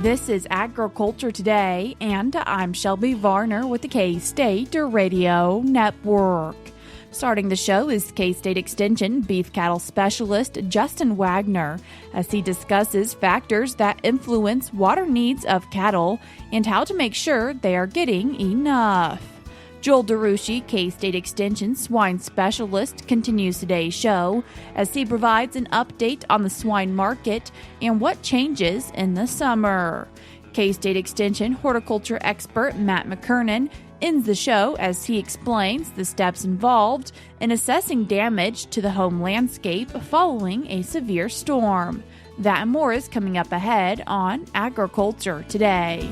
This is Agriculture Today, and I'm Shelby Varner with the K-State Radio Network. Starting the show is K-State Extension beef cattle specialist Justin Waggoner as he discusses factors that influence water needs of cattle and how to make sure they are getting enough. Joel DeRouchey, K-State Extension swine specialist, continues today's show as he provides an update on the swine market and what changes in the summer. K-State Extension horticulture expert Matt McKernan ends the show as he explains the steps involved in assessing damage to the home landscape following a severe storm. That and more is coming up ahead on Agriculture Today.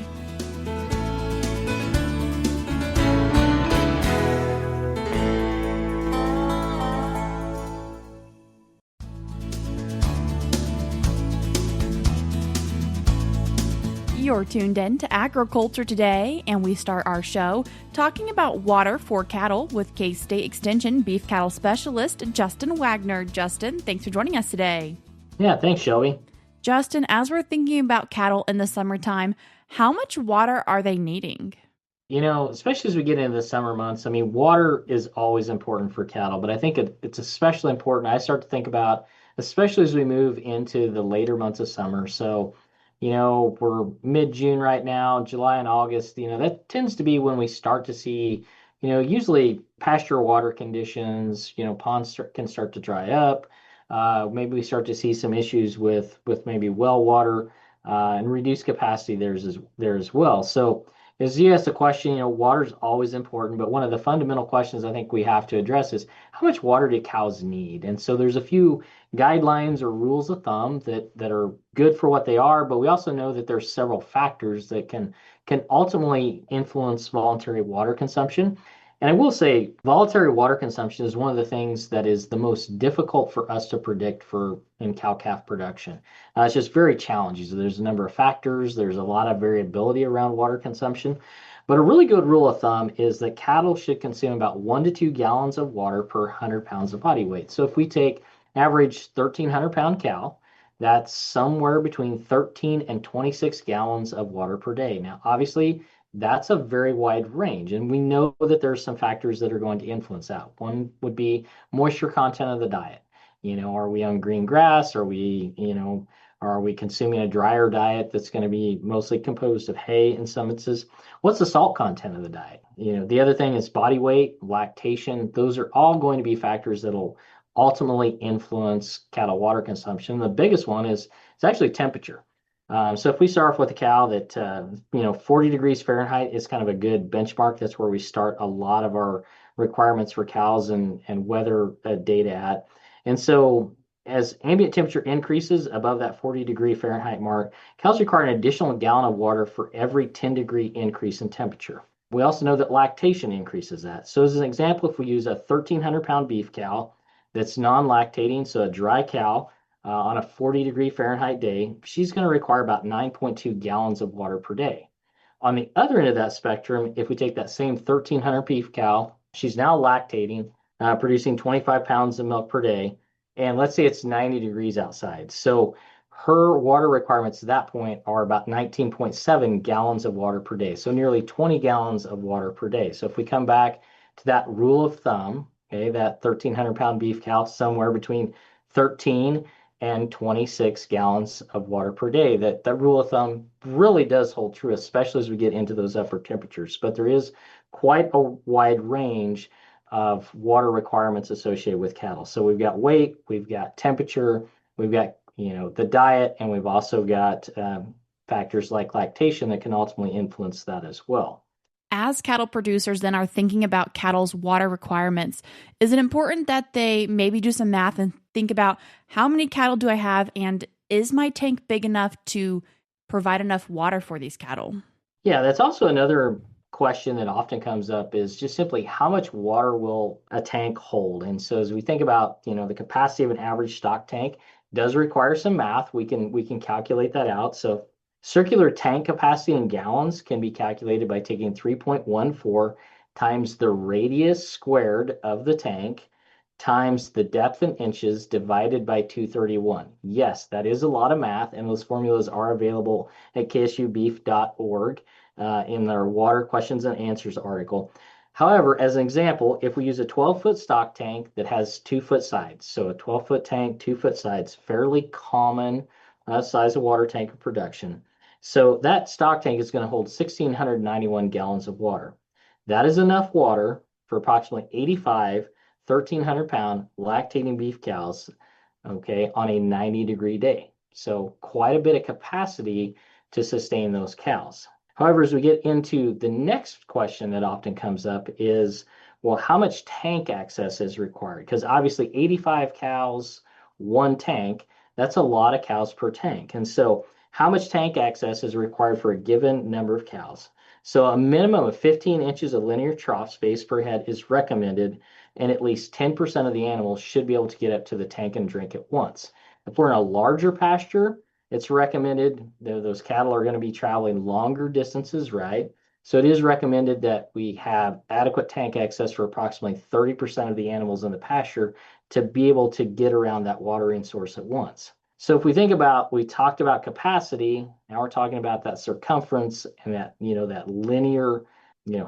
You're tuned in to Agriculture Today, and we start our show talking about water for cattle with K-State Extension beef cattle specialist Justin Waggoner. Justin, thanks for joining us today. Yeah, thanks, Shelby. Justin, as we're thinking about cattle in the summertime, how much water are they needing? You know, especially as we get into the summer months, I mean, water is always important for cattle, but I think it's especially important. I start to think about, especially as we move into the later months of summer. So, we're mid-June right now, July and August, that tends to be when we start to see, usually pasture water conditions, ponds can start to dry up. Maybe we start to see some issues with maybe well water and reduced capacity there as well. So as you asked the question, water is always important, but one of the fundamental questions I think we have to address is how much water do cows need? And so there's a few guidelines or rules of thumb that are good for what they are, but we also know that there's several factors that can ultimately influence voluntary water consumption. And I will say voluntary water consumption is one of the things that is the most difficult for us to predict in cow-calf production. It's just very challenging. So there's a number of factors. There's a lot of variability around water consumption. But a really good rule of thumb is that cattle should consume about 1 to 2 gallons of water per 100 pounds of body weight. So if we take average 1,300-pound cow, that's somewhere between 13 and 26 gallons of water per day. Now, obviously, that's a very wide range, and we know that there's some factors that are going to influence that. One would be moisture content of the diet. Are we on green grass? Are we consuming a drier diet that's going to be mostly composed of hay in some instances? What's the salt content of the diet? The other thing is body weight, lactation. Those are all going to be factors that'll ultimately influence cattle water consumption. The biggest one is actually temperature. So if we start off with a cow that, 40 degrees Fahrenheit is kind of a good benchmark. That's where we start a lot of our requirements for cows and weather data at. And so as ambient temperature increases above that 40-degree Fahrenheit mark, cows require an additional gallon of water for every 10-degree increase in temperature. We also know that lactation increases that. So as an example, if we use a 1,300-pound beef cow that's non-lactating, so a dry cow, on a 40-degree Fahrenheit day, she's going to require about 9.2 gallons of water per day. On the other end of that spectrum, if we take that same 1,300 beef cow, she's now lactating, producing 25 pounds of milk per day, and let's say it's 90 degrees outside. So her water requirements at that point are about 19.7 gallons of water per day, so nearly 20 gallons of water per day. So if we come back to that rule of thumb, okay, that 1,300-pound beef cow, somewhere between 13 and 26 gallons of water per day. That rule of thumb really does hold true, especially as we get into those upper temperatures. But there is quite a wide range of water requirements associated with cattle. So we've got weight, we've got temperature, we've got the diet, and we've also got factors like lactation that can ultimately influence that as well. As cattle producers then are thinking about cattle's water requirements, is it important that they maybe do some math and think about how many cattle do I have and is my tank big enough to provide enough water for these cattle? Yeah, that's also another question that often comes up is just simply how much water will a tank hold? And so as we think about, the capacity of an average stock tank does require some math. We can calculate that out. So circular tank capacity in gallons can be calculated by taking 3.14 times the radius squared of the tank times the depth in inches divided by 231. Yes, that is a lot of math, and those formulas are available at ksubeef.org in their water questions and answers article. However, as an example, if we use a 12-foot stock tank that has 2-foot sides, so a 12-foot tank, 2-foot sides, fairly common size of water tank of production. So that stock tank is going to hold 1,691 gallons of water. That is enough water for approximately 85 1,300-pound lactating beef cows, okay, on a 90-degree day. So quite a bit of capacity to sustain those cows. However, as we get into the next question that often comes up is, well, how much tank access is required? Because obviously 85 cows, one tank, that's a lot of cows per tank. And so how much tank access is required for a given number of cows? So a minimum of 15 inches of linear trough space per head is recommended, and at least 10% of the animals should be able to get up to the tank and drink at once. If we're in a larger pasture, it's recommended that those cattle are going to be traveling longer distances, right? So it is recommended that we have adequate tank access for approximately 30% of the animals in the pasture to be able to get around that watering source at once. So if we think about, we talked about capacity, now we're talking about that circumference and that, that linear,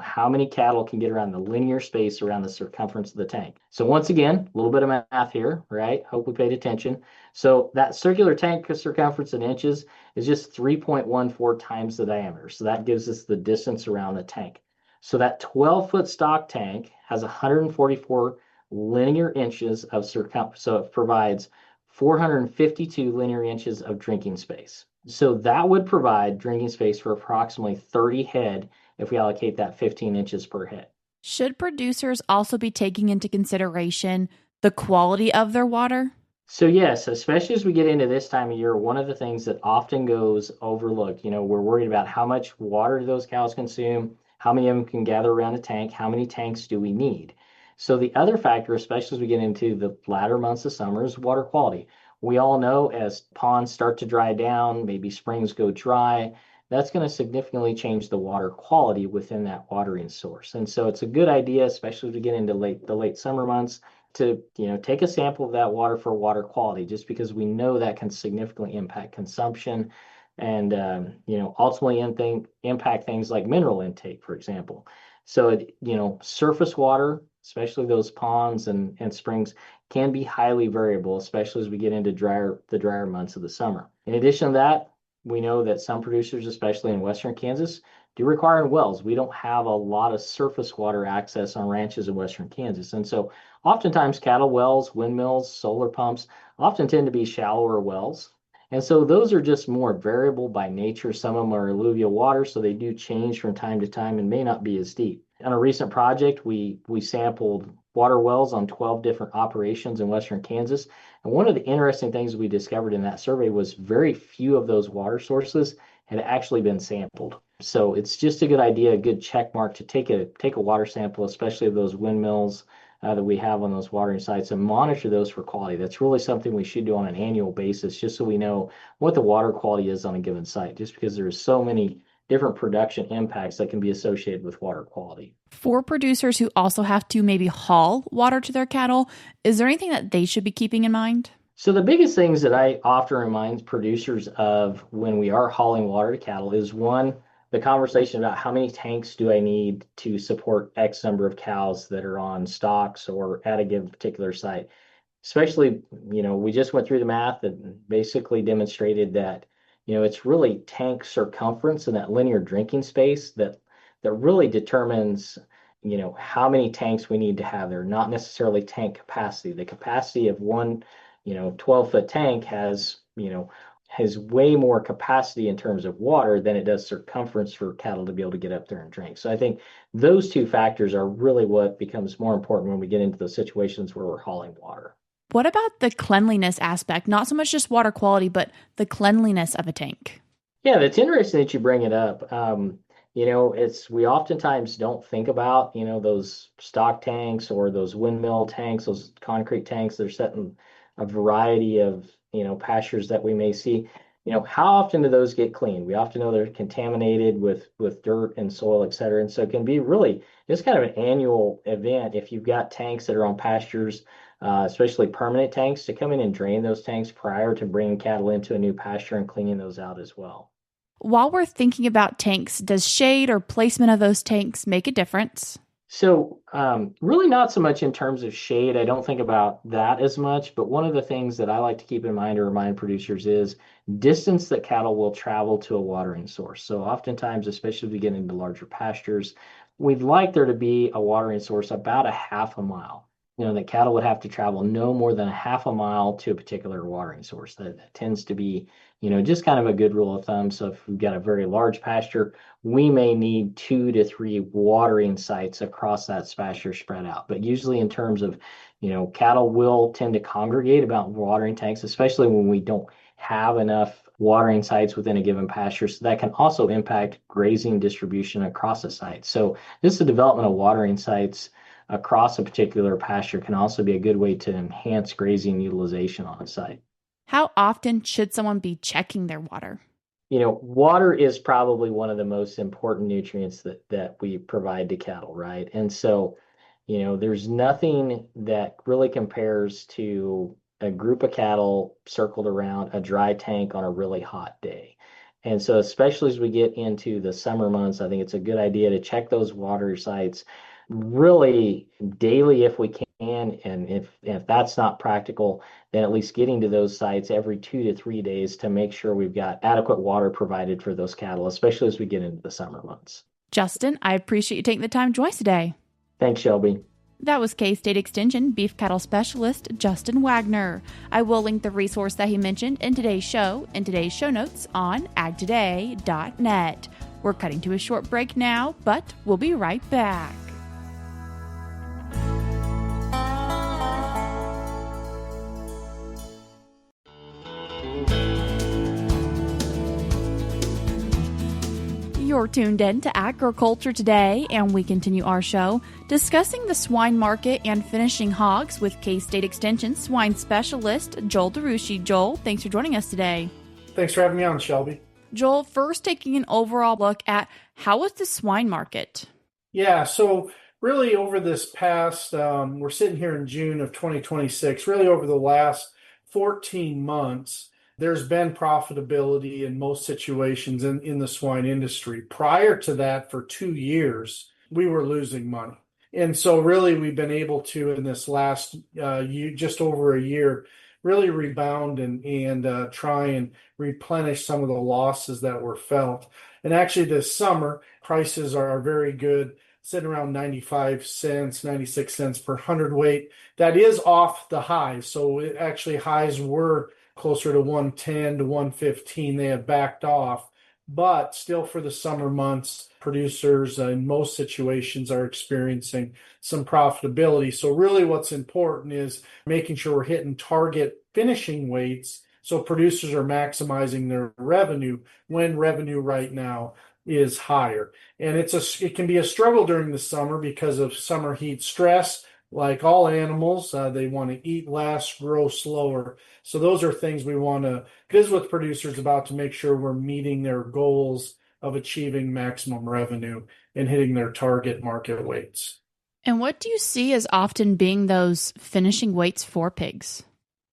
how many cattle can get around the linear space around the circumference of the tank. So once again, a little bit of math here, right? Hope we paid attention. So that circular tank circumference in inches is just 3.14 times the diameter. So that gives us the distance around the tank. So that 12-foot stock tank has 144 linear inches of circumference. So it provides 452 linear inches of drinking space. So that would provide drinking space for approximately 30 head if we allocate that 15 inches per head. Should producers also be taking into consideration the quality of their water? So yes, especially as we get into this time of year, one of the things that often goes overlooked, we're worried about how much water do those cows consume, how many of them can gather around a tank, how many tanks do we need? So the other factor, especially as we get into the latter months of summer, is water quality. We all know as ponds start to dry down, maybe springs go dry, that's going to significantly change the water quality within that watering source. And so it's a good idea, especially as we get into the late summer months, to take a sample of that water for water quality, just because we know that can significantly impact consumption and ultimately impact things like mineral intake, for example. So surface water, especially those ponds and springs, can be highly variable, especially as we get into the drier months of the summer. In addition to that, we know that some producers, especially in western Kansas, do require wells. We don't have a lot of surface water access on ranches in western Kansas. And so oftentimes cattle wells, windmills, solar pumps often tend to be shallower wells. And so those are just more variable by nature. Some of them are alluvial water, so they do change from time to time and may not be as deep. On a recent project, we sampled water wells on 12 different operations in western Kansas. And one of the interesting things we discovered in that survey was very few of those water sources had actually been sampled. So it's just a good idea, a good check mark to take a water sample, especially of those windmills that we have on those watering sites, and monitor those for quality. That's really something we should do on an annual basis, just so we know what the water quality is on a given site, just because there's so many different production impacts that can be associated with water quality. For producers who also have to maybe haul water to their cattle, is there anything that they should be keeping in mind? So the biggest things that I often remind producers of when we are hauling water to cattle is, one, the conversation about how many tanks do I need to support X number of cows that are on stocks or at a given particular site. Especially, we just went through the math and basically demonstrated that, it's really tank circumference and that linear drinking space that really determines, how many tanks we need to have there, not necessarily tank capacity. The capacity of one 12-foot tank has way more capacity in terms of water than it does circumference for cattle to be able to get up there and drink. So I think those two factors are really what becomes more important when we get into those situations where we're hauling water. What about the cleanliness aspect? Not so much just water quality, but the cleanliness of a tank. Yeah, that's interesting that you bring it up. We oftentimes don't think about, those stock tanks or those windmill tanks, those concrete tanks that are set in a variety of, pastures that we may see. How often do those get cleaned? We often know they're contaminated with dirt and soil, et cetera. And so it can be really just kind of an annual event if you've got tanks that are on pastures especially permanent tanks, to come in and drain those tanks prior to bringing cattle into a new pasture and cleaning those out as well. While we're thinking about tanks, does shade or placement of those tanks make a difference? So, really not so much in terms of shade. I don't think about that as much, but one of the things that I like to keep in mind or remind producers is distance that cattle will travel to a watering source. So oftentimes, especially if we get into larger pastures, we'd like there to be a watering source about a half a mile. That cattle would have to travel no more than a half a mile to a particular watering source. That tends to be, just kind of a good rule of thumb. So if we've got a very large pasture, we may need 2 to 3 watering sites across that pasture spread out. But usually in terms of, cattle will tend to congregate about watering tanks, especially when we don't have enough watering sites within a given pasture. So that can also impact grazing distribution across a site. So just the development of watering sites across a particular pasture can also be a good way to enhance grazing utilization on a site. How often should someone be checking their water? Water is probably one of the most important nutrients that we provide to cattle, right? And so, there's nothing that really compares to a group of cattle circled around a dry tank on a really hot day. And so, especially as we get into the summer months, I think it's a good idea to check those water sites really daily if we can. And if that's not practical, then at least getting to those sites every 2 to 3 days to make sure we've got adequate water provided for those cattle, especially as we get into the summer months. Justin, I appreciate you taking the time to join us today. Thanks, Shelby. That was K-State Extension beef cattle specialist Justin Waggoner. I will link the resource that he mentioned in today's show notes on agtoday.net. We're cutting to a short break now, but we'll be right back. You're tuned in to Agriculture Today, and we continue our show discussing the swine market and finishing hogs with K-State Extension swine specialist Joel DeRouchey. Joel, thanks for joining us today. Thanks for having me on, Shelby. Joel, first taking an overall look at how was the swine market? Yeah, so really over this past, we're sitting here in June of 2026, really over the last 14 months, there's been profitability in most situations in the swine industry. Prior to that, for 2 years, we were losing money. And so really we've been able to, in this last year, just over a year, really rebound and try and replenish some of the losses that were felt. And actually this summer, prices are very good, sitting around 95 cents, 96 cents per hundredweight. That is off the highs. So actually highs were closer to 110 to 115. They have backed off, but still for the summer months, producers in most situations are experiencing some profitability. So really what's important is making sure we're hitting target finishing weights so producers are maximizing their revenue when revenue right now is higher. And it can be a struggle during the summer because of summer heat stress. Like all animals, they want to eat less, grow slower. So those are things we want to visit with producers about to make sure we're meeting their goals of achieving maximum revenue and hitting their target market weights. And what do you see as often being those finishing weights for pigs?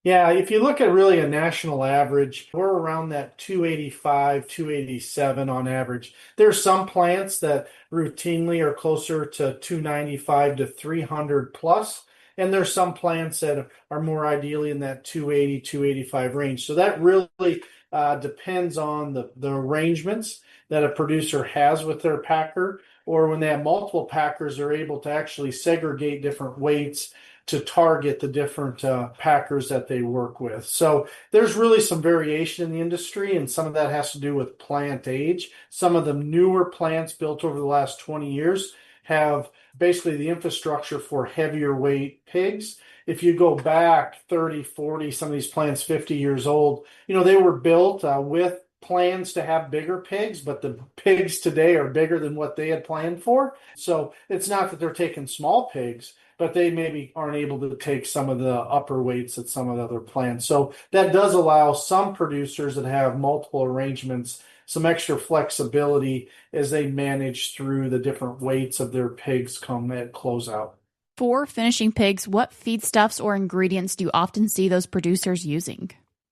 Yeah, if you look at really a national average, we're around that 285, 287 on average. There's some plants that routinely are closer to 295 to 300 plus, and there's some plants that are more ideally in that 280, 285 range. So that really depends on the arrangements that a producer has with their packer, or when they have multiple packers, they're able to actually segregate different weights to target the different packers that they work with. So there's really some variation in the industry, and some of that has to do with plant age. Some of the newer plants built over the last 20 years have basically the infrastructure for heavier weight pigs. If you go back 30, 40, some of these plants 50 years old, they were built with plans to have bigger pigs, but the pigs today are bigger than what they had planned for. So it's not that they're taking small pigs, but they maybe aren't able to take some of the upper weights at some of the other plants. So that does allow some producers that have multiple arrangements some extra flexibility as they manage through the different weights of their pigs come at closeout. For finishing pigs, what feedstuffs or ingredients do you often see those producers using?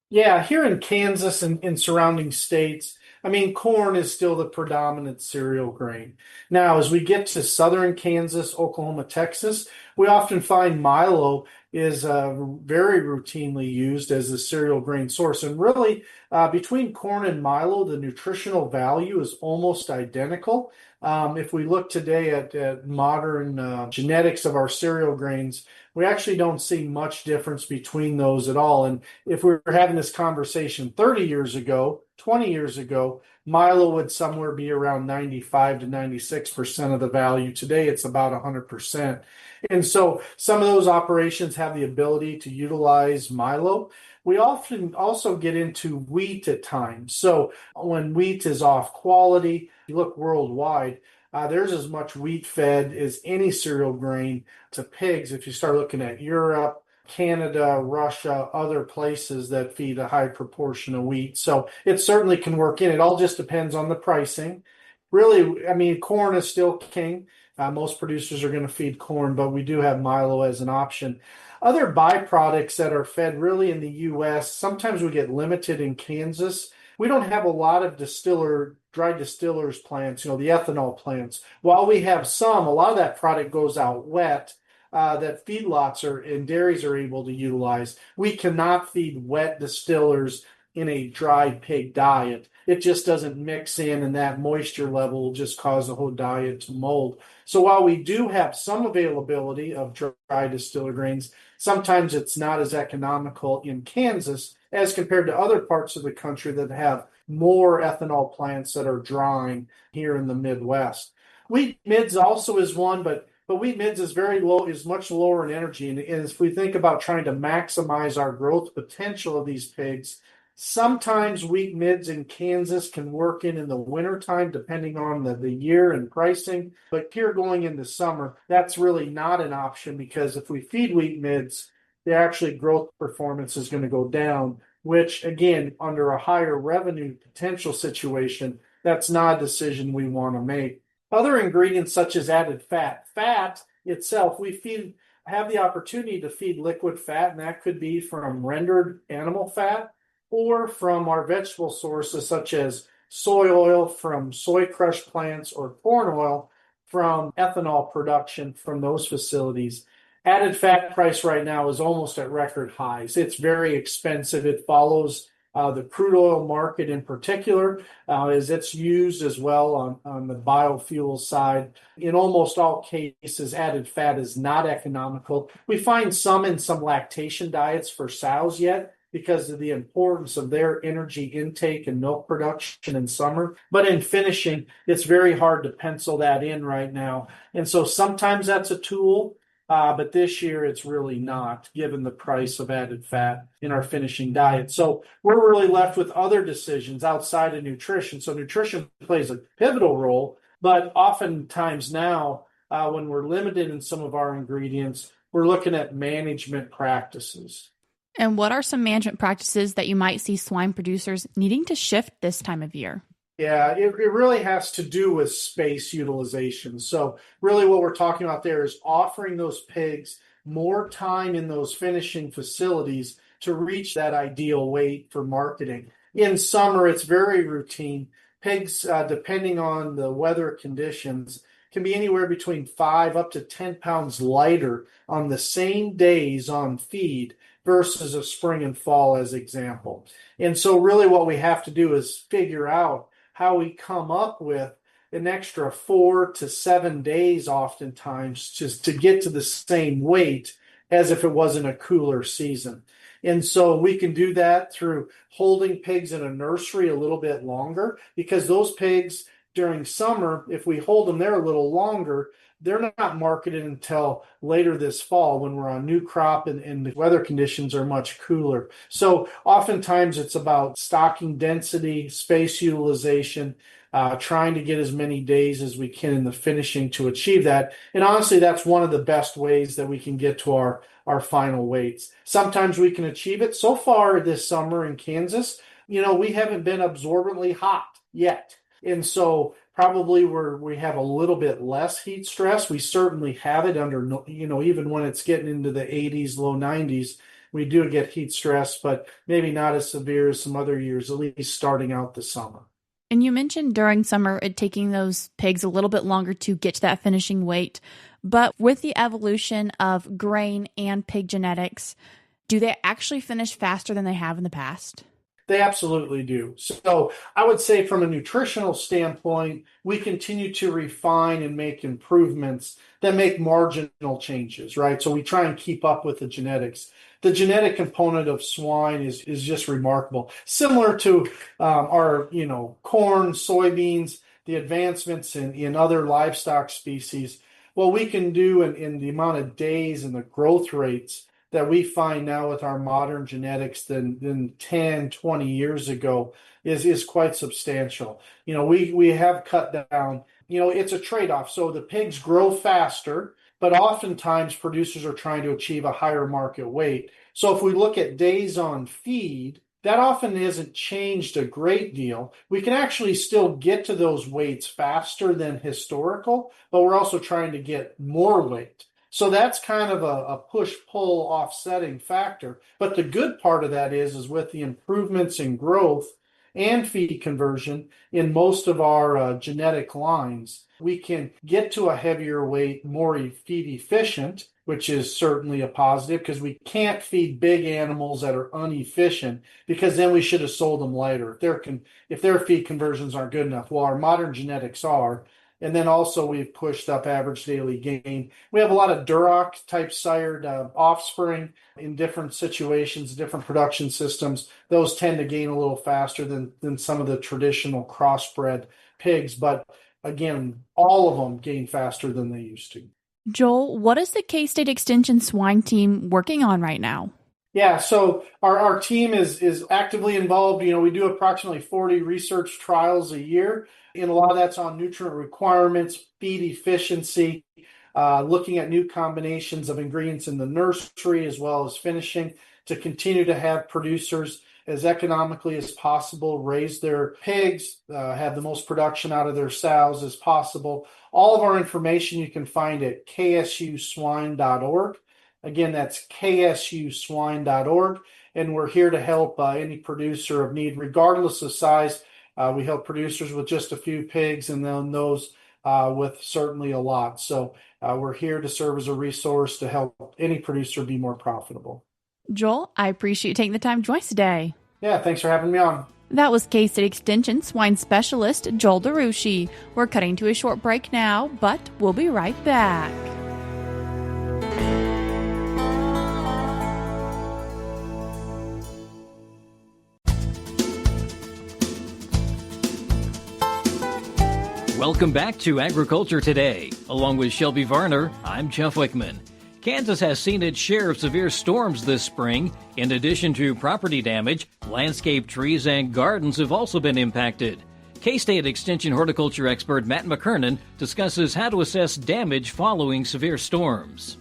Yeah, here in Kansas and in surrounding states, I mean, corn is still the predominant cereal grain. Now, as we get to southern Kansas, Oklahoma, Texas, we often find milo is very routinely used as a cereal grain source. And really, between corn and milo, the nutritional value is almost identical. If we look today at modern genetics of our cereal grains, we actually don't see much difference between those at all. And if we were having this conversation 30 years ago, 20 years ago, milo would somewhere be around 95 to 96% of the value. Today, it's about 100%. And so some of those operations have the ability to utilize milo. We often also get into wheat at times. So when wheat is off quality, you look worldwide, there's as much wheat fed as any cereal grain to pigs. If you start looking at Europe, Canada, Russia, other places that feed a high proportion of wheat. So it certainly can work in. It all just depends on the pricing. Really, I mean, corn is still king. Most producers are going to feed corn, but we do have milo as an option. Other byproducts that are fed really in the U.S., sometimes we get limited in Kansas. We don't have a lot of dry distillers plants, the ethanol plants. While we have some, a lot of that product goes out wet that feedlots and dairies are able to utilize. We cannot feed wet distillers in a dry pig diet. It just doesn't mix in, and that moisture level will just cause the whole diet to mold. So while we do have some availability of dry distiller grains, sometimes it's not as economical in Kansas as compared to other parts of the country that have more ethanol plants that are drying here in the Midwest. Wheat midds also is one, but wheat midds is very low, is much lower in energy. And if we think about trying to maximize our growth potential of these pigs, sometimes wheat midds in Kansas can work in the wintertime, depending on the year and pricing. But here going into summer, that's really not an option, because if we feed wheat midds, the actually growth performance is going to go down, which again, under a higher revenue potential situation, that's not a decision we want to make. Other ingredients such as added fat. Fat itself, have the opportunity to feed liquid fat, and that could be from rendered animal fat or from our vegetable sources such as soy oil from soy crush plants or corn oil from ethanol production from those facilities. Added fat price right now is almost at record highs. It's very expensive. It follows the crude oil market in particular, as it's used as well on the biofuel side. In almost all cases, added fat is not economical. We find some in some lactation diets for sows yet, because of the importance of their energy intake and milk production in summer. But in finishing, it's very hard to pencil that in right now. And so sometimes that's a tool, but this year it's really not, given the price of added fat in our finishing diet. So we're really left with other decisions outside of nutrition. So nutrition plays a pivotal role, but oftentimes now, when we're limited in some of our ingredients, we're looking at management practices. And what are some management practices that you might see swine producers needing to shift this time of year? Yeah, it really has to do with space utilization. So really what we're talking about there is offering those pigs more time in those finishing facilities to reach that ideal weight for marketing. In summer, it's very routine. Pigs, depending on the weather conditions, can be anywhere between 5 up to 10 pounds lighter on the same days on feed versus a spring and fall as example. And so really what we have to do is figure out how we come up with an extra 4 to 7 days oftentimes just to get to the same weight as if it wasn't a cooler season. And so we can do that through holding pigs in a nursery a little bit longer, because those pigs during summer, if we hold them there a little longer, they're not marketed until later this fall when we're on new crop and the weather conditions are much cooler. So oftentimes it's about stocking density, space utilization, trying to get as many days as we can in the finishing to achieve that. And honestly, that's one of the best ways that we can get to our final weights. Sometimes we can achieve it. So far this summer in Kansas, we haven't been absorbently hot yet. And so probably where we have a little bit less heat stress. We certainly have it under, even when it's getting into the 80s, low 90s, we do get heat stress, but maybe not as severe as some other years, at least starting out the summer. And you mentioned during summer it taking those pigs a little bit longer to get to that finishing weight. But with the evolution of grain and pig genetics, do they actually finish faster than they have in the past? They absolutely do. So I would say from a nutritional standpoint, we continue to refine and make improvements that make marginal changes, right? So we try and keep up with the genetics. The genetic component of swine is just remarkable. Similar to our, corn, soybeans, the advancements in other livestock species. What we can do in the amount of days and the growth rates that we find now with our modern genetics than 10, 20 years ago is quite substantial. We have cut down, it's a trade-off. So the pigs grow faster, but oftentimes producers are trying to achieve a higher market weight. So if we look at days on feed, that often hasn't changed a great deal. We can actually still get to those weights faster than historical, but we're also trying to get more weight. So that's kind of a push-pull offsetting factor. But the good part of that is with the improvements in growth and feed conversion in most of our genetic lines, we can get to a heavier weight, more feed efficient, which is certainly a positive because we can't feed big animals that are inefficient because then we should have sold them lighter if their feed conversions aren't good enough. Well, our modern genetics are. And then also we've pushed up average daily gain. We have a lot of Duroc type sired offspring in different situations, different production systems. Those tend to gain a little faster than some of the traditional crossbred pigs. But again, all of them gain faster than they used to. Joel, what is the K-State Extension swine team working on right now? Yeah, so our team is actively involved. We do approximately 40 research trials a year, and a lot of that's on nutrient requirements, feed efficiency, looking at new combinations of ingredients in the nursery as well as finishing to continue to have producers as economically as possible raise their pigs, have the most production out of their sows as possible. All of our information you can find at ksuswine.org. Again, that's ksuswine.org, and we're here to help any producer of need, regardless of size. We help producers with just a few pigs and then those with certainly a lot. So we're here to serve as a resource to help any producer be more profitable. Joel, I appreciate you taking the time to join us today. Yeah, thanks for having me on. That was K-State Extension swine specialist Joel DeRouchey. We're cutting to a short break now, but we'll be right back. Welcome back to Agriculture Today. Along with Shelby Varner, I'm Jeff Wickman. Kansas has seen its share of severe storms this spring. In addition to property damage, landscape trees and gardens have also been impacted. K-State Extension horticulture expert Matt McKernan discusses how to assess damage following severe storms.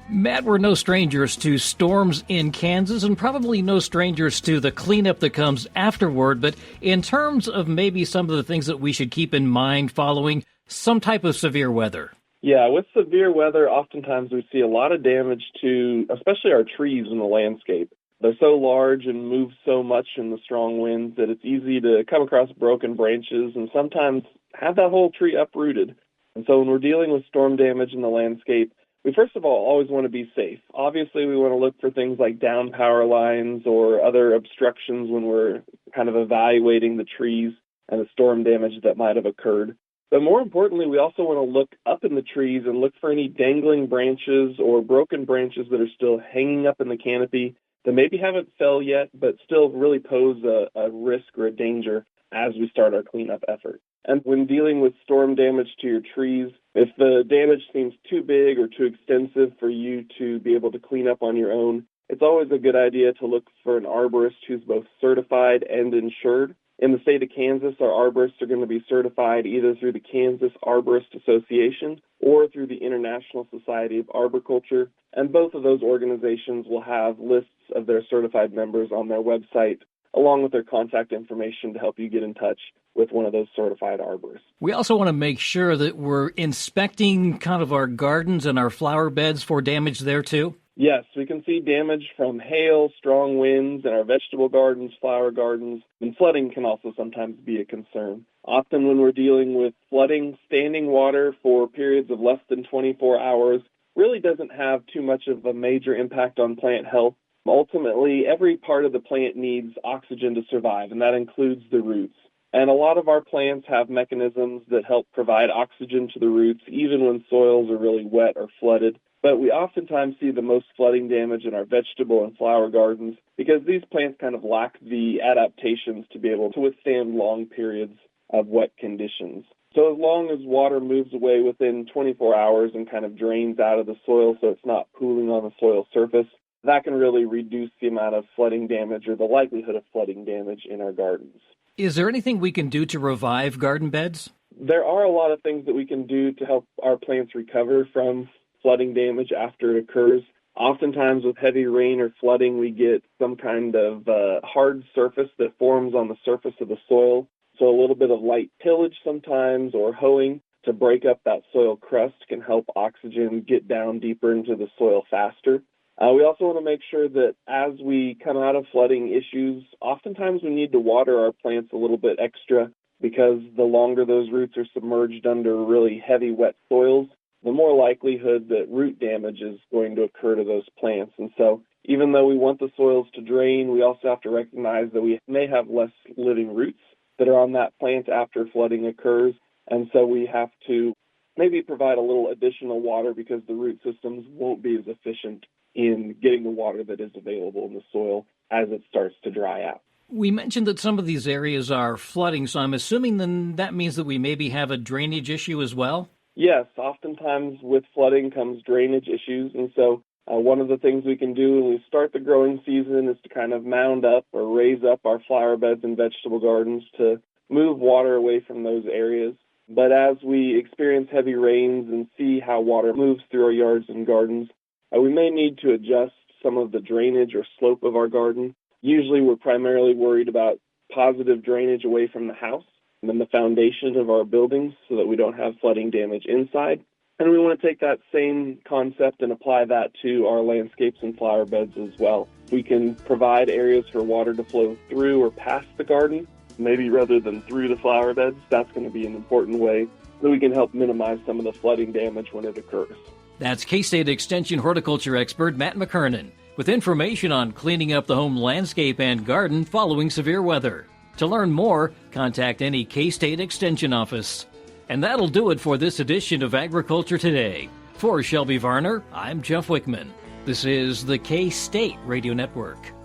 Matt, we're no strangers to storms in Kansas and probably no strangers to the cleanup that comes afterward, but in terms of maybe some of the things that we should keep in mind following some type of severe weather. Yeah, with severe weather, oftentimes we see a lot of damage to, especially our trees in the landscape. They're so large and move so much in the strong winds that it's easy to come across broken branches and sometimes have that whole tree uprooted. And so when we're dealing with storm damage in the landscape, we first of all always want to be safe. Obviously, we want to look for things like down power lines or other obstructions when we're kind of evaluating the trees and the storm damage that might have occurred. But more importantly, we also want to look up in the trees and look for any dangling branches or broken branches that are still hanging up in the canopy that maybe haven't fell yet, but still really pose a risk or a danger as we start our cleanup effort. And when dealing with storm damage to your trees, if the damage seems too big or too extensive for you to be able to clean up on your own, it's always a good idea to look for an arborist who's both certified and insured. In the state of Kansas, our arborists are going to be certified either through the Kansas Arborist Association or through the International Society of Arboriculture, and both of those organizations will have lists of their certified members on their website, along with their contact information to help you get in touch with one of those certified arborists. We also want to make sure that we're inspecting kind of our gardens and our flower beds for damage there too. Yes, we can see damage from hail, strong winds in our vegetable gardens, flower gardens, and flooding can also sometimes be a concern. Often when we're dealing with flooding, standing water for periods of less than 24 hours really doesn't have too much of a major impact on plant health. Ultimately, every part of the plant needs oxygen to survive, and that includes the roots. And a lot of our plants have mechanisms that help provide oxygen to the roots, even when soils are really wet or flooded. But we oftentimes see the most flooding damage in our vegetable and flower gardens because these plants kind of lack the adaptations to be able to withstand long periods of wet conditions. So as long as water moves away within 24 hours and kind of drains out of the soil so it's not pooling on the soil surface, that can really reduce the amount of flooding damage or the likelihood of flooding damage in our gardens. Is there anything we can do to revive garden beds? There are a lot of things that we can do to help our plants recover from flooding damage after it occurs. Oftentimes with heavy rain or flooding, we get some kind of hard surface that forms on the surface of the soil. So a little bit of light tillage sometimes or hoeing to break up that soil crust can help oxygen get down deeper into the soil faster. We also want to make sure that as we come out of flooding issues, oftentimes we need to water our plants a little bit extra because the longer those roots are submerged under really heavy, wet soils, the more likelihood that root damage is going to occur to those plants. And so even though we want the soils to drain, we also have to recognize that we may have less living roots that are on that plant after flooding occurs. And so we have to maybe provide a little additional water because the root systems won't be as efficient in getting the water that is available in the soil as it starts to dry out. We mentioned that some of these areas are flooding, so I'm assuming then that means that we maybe have a drainage issue as well? Yes, oftentimes with flooding comes drainage issues, and so one of the things we can do when we start the growing season is to kind of mound up or raise up our flower beds and vegetable gardens to move water away from those areas. But as we experience heavy rains and see how water moves through our yards and gardens, we may need to adjust some of the drainage or slope of our garden. Usually we're primarily worried about positive drainage away from the house and then the foundation of our buildings so that we don't have flooding damage inside. And we want to take that same concept and apply that to our landscapes and flower beds as well. We can provide areas for water to flow through or past the garden, maybe rather than through the flower beds. That's going to be an important way that we can help minimize some of the flooding damage when it occurs. That's K-State Extension horticulture expert Matt McKernan with information on cleaning up the home landscape and garden following severe weather. To learn more, contact any K-State Extension office. And that'll do it for this edition of Agriculture Today. For Shelby Varner, I'm Jeff Wickman. This is the K-State Radio Network.